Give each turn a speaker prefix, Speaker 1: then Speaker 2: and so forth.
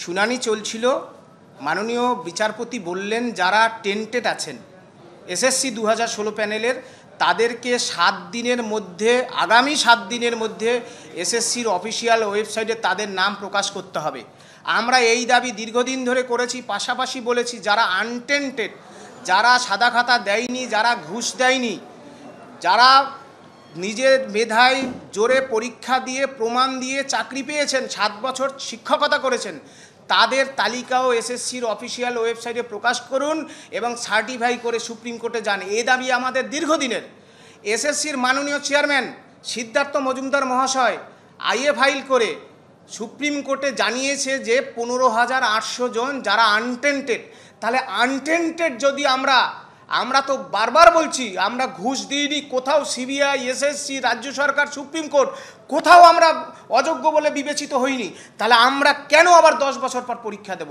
Speaker 1: শুনানি চলছিল। মাননীয় বিচারপতি বললেন যারা টেন্টেড আছেন এসএসসি 2016 প্যানেলের তাদেরকে 7 দিনের মধ্যে, আগামী 7 দিনের মধ্যে এসএসসির অফিসিয়াল ওয়েবসাইটে তাদের নাম প্রকাশ করতে হবে। আমরা এই দাবি দীর্ঘদিন ধরে করেছি। পাশাপাশি বলেছি যারা আনটেন্টেড, যারা সাদা খাতা দেয়নি, যারা ঘুষ দেয়নি, যারা নিজের মেধায় জোরে পরীক্ষা দিয়ে প্রমাণ দিয়ে চাকরি পেয়েছেন, 7 বছর শিক্ষকতা করেছেন, তাদের তালিকাও এসএসসির অফিসিয়াল ওয়েবসাইটে প্রকাশ করুন এবং সার্টিফাই করে সুপ্রিম কোর্টে যান। এই দাবি আমাদের দীর্ঘদিনের। এসএসসির মাননীয় চেয়ারম্যান সিদ্ধার্থ মজুমদার মহাশয় আইএ ফাইল করে সুপ্রিম কোর্টে জানিয়েছে যে 15,800 জন যারা আনটেন্টেড। তাহলে আনটেন্টেড যদি আমরা তো বারবার বলছি আমরা ঘুষ দিইনি, কোথাও সিবিআই, এসএসসি, রাজ্য সরকার, সুপ্রিম কোর্ট কোথাও আমরা অযোগ্য বলে বিবেচিত হইনি, তাহলে আমরা কেন আবার 10 বছর পর পরীক্ষা দেব?